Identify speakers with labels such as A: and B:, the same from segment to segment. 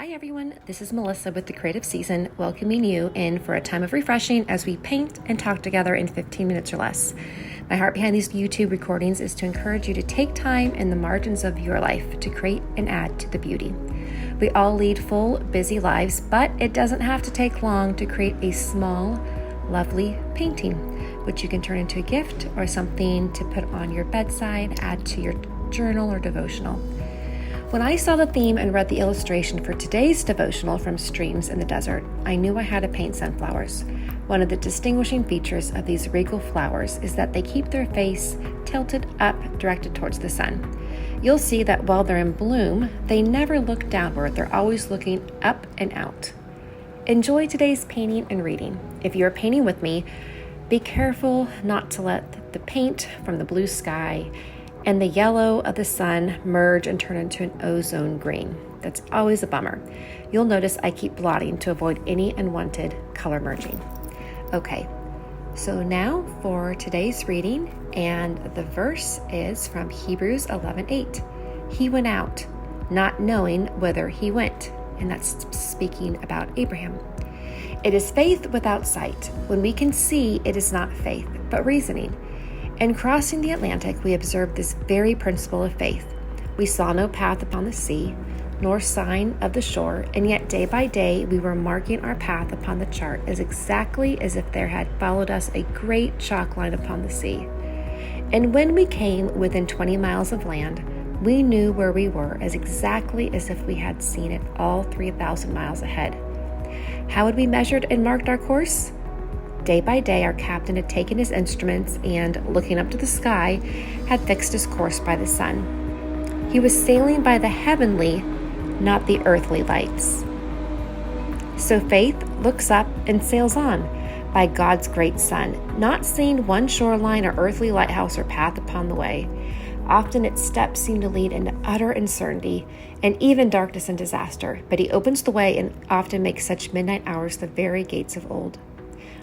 A: Hi everyone, this is Melissa with The Creative Season, welcoming you in for a time of refreshing as we paint and talk together in 15 minutes or less. My heart behind these YouTube recordings is to encourage you to take time in the margins of your life to create and add to the beauty. We all lead full, busy lives, but it doesn't have to take long to create a small, lovely painting, which you can turn into a gift or something to put on your bedside, add to your journal or devotional. When I saw the theme and read the illustration for today's devotional from Streams in the Desert, I knew I had to paint sunflowers. One of the distinguishing features of these regal flowers is that they keep their face tilted up, directed towards the sun. You'll see that while they're in bloom, they never look downward. They're always looking up and out. Enjoy today's painting and reading. If you're painting with me, be careful not to let the paint from the blue sky and the yellow of the sun merge and turn into an ozone green. That's always a bummer. You'll notice I keep blotting to avoid any unwanted color merging. Okay, so now for today's reading, and the verse is from Hebrews 11:8. He went out, not knowing whither he went, and that's speaking about Abraham. It is faith without sight. When we can see, it is not faith, but reasoning. In crossing the Atlantic, we observed this very principle of faith. We saw no path upon the sea, nor sign of the shore, and yet day by day we were marking our path upon the chart as exactly as if there had followed us a great chalk line upon the sea. And when we came within 20 miles of land, we knew where we were as exactly as if we had seen it all 3,000 miles ahead. How had we measured and marked our course? Day by day, our captain had taken his instruments and, looking up to the sky, had fixed his course by the sun. He was sailing by the heavenly, not the earthly lights. So faith looks up and sails on by God's great sun, not seeing one shoreline or earthly lighthouse or path upon the way. Often its steps seem to lead into utter uncertainty and even darkness and disaster, but he opens the way and often makes such midnight hours the very gates of old.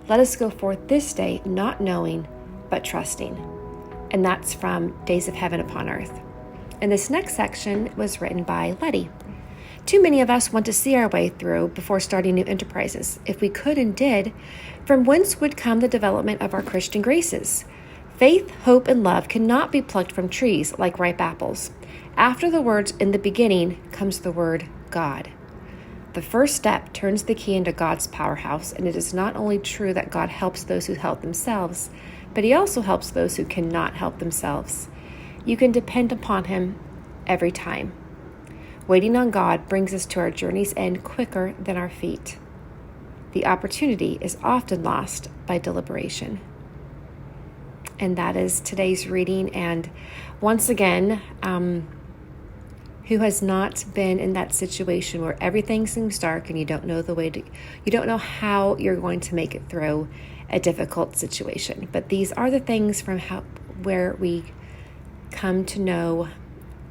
A: Let us go forth this day, not knowing, but trusting. And that's from Days of Heaven Upon Earth. And this next section was written by Lettie. Too many of us want to see our way through before starting new enterprises. If we could and did, from whence would come the development of our Christian graces? Faith, hope, and love cannot be plucked from trees like ripe apples. After the words "in the beginning" comes the word God. The first step turns the key into God's powerhouse, and it is not only true that God helps those who help themselves, but he also helps those who cannot help themselves. You can depend upon him every time. Waiting on God brings us to our journey's end quicker than our feet. The opportunity is often lost by deliberation. And that is today's reading. And once again, who has not been in that situation where everything seems dark and you don't know you don't know how you're going to make it through a difficult situation. But these are the things from where we come to know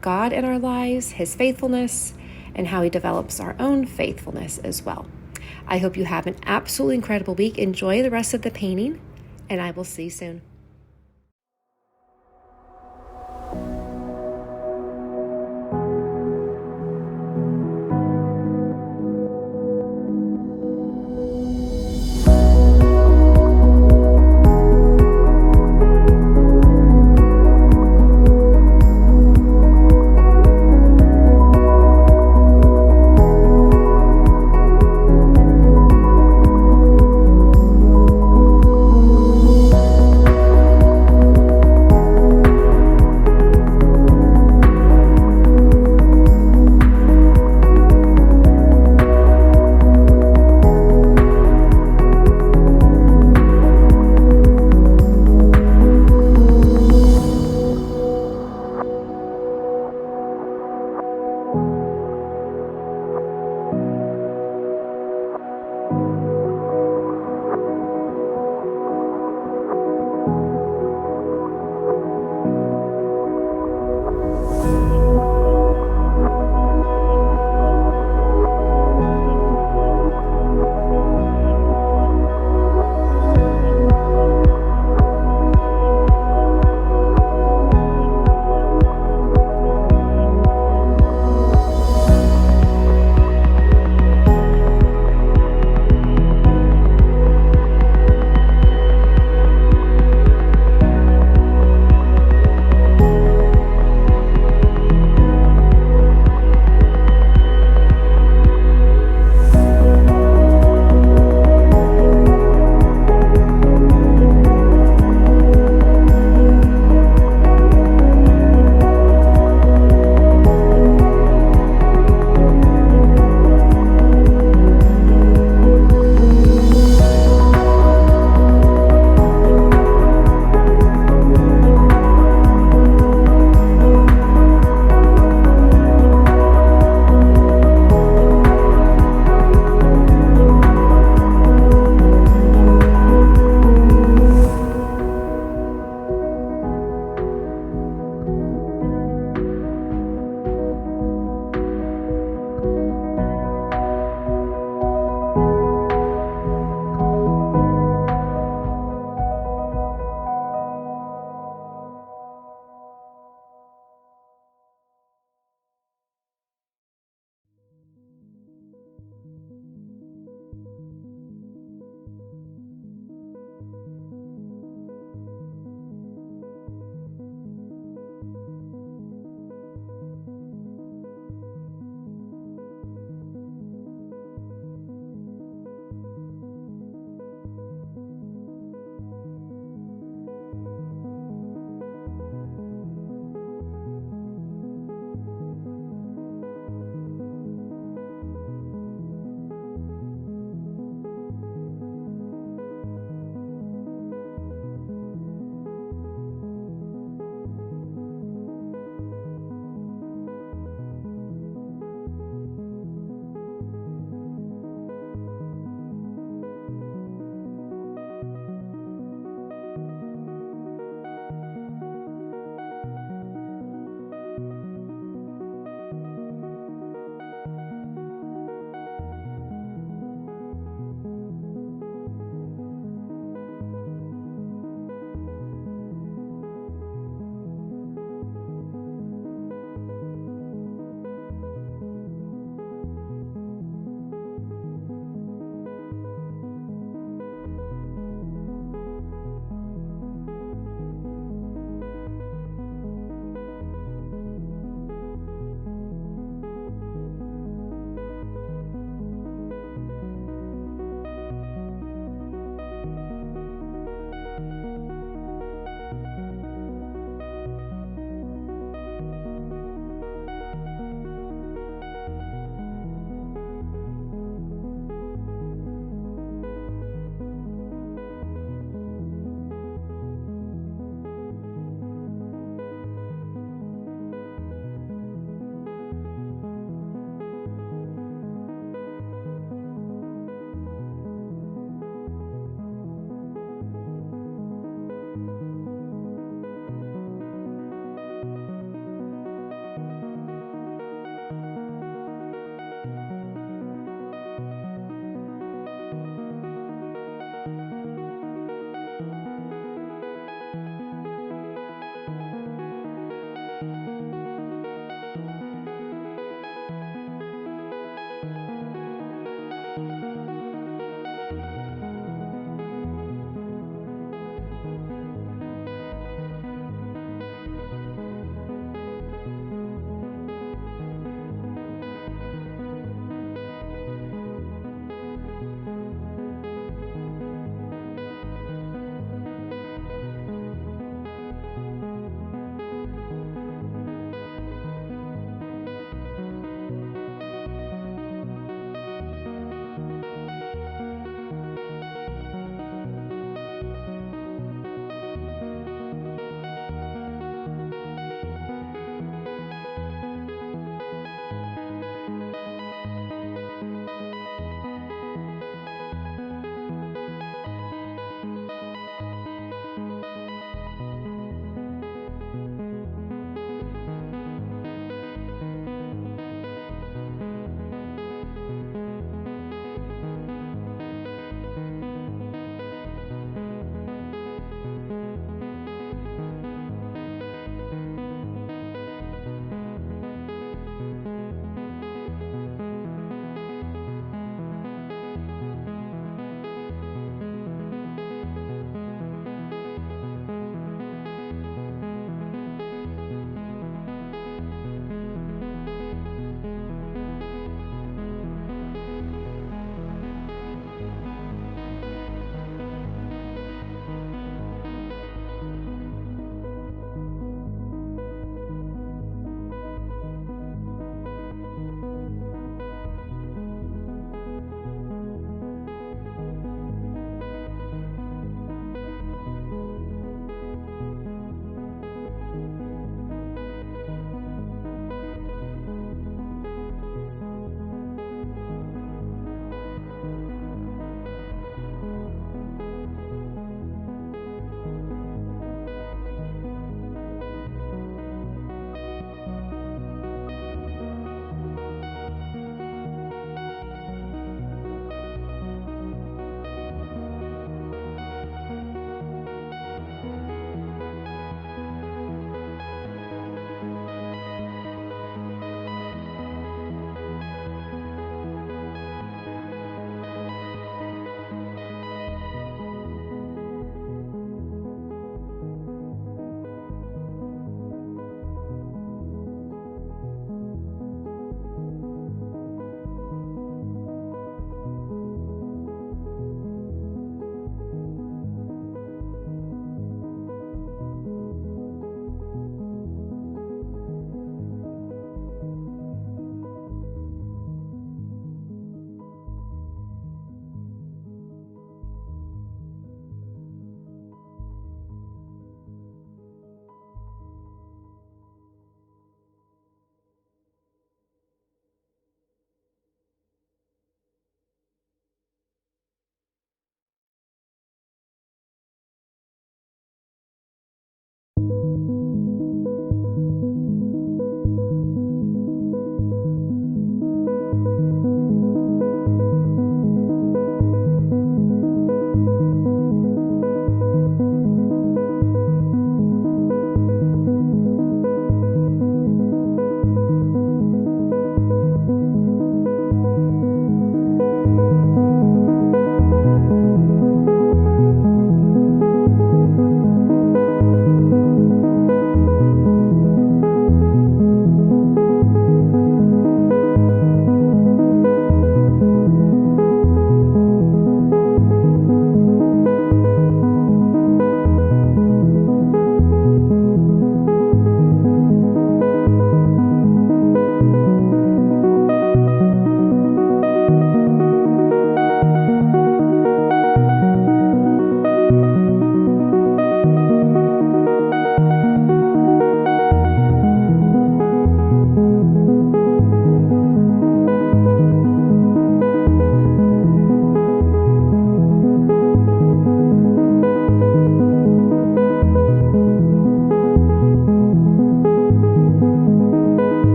A: God in our lives, his faithfulness, and how he develops our own faithfulness as well. I hope you have an absolutely incredible week. Enjoy the rest of the painting, and I will see you soon.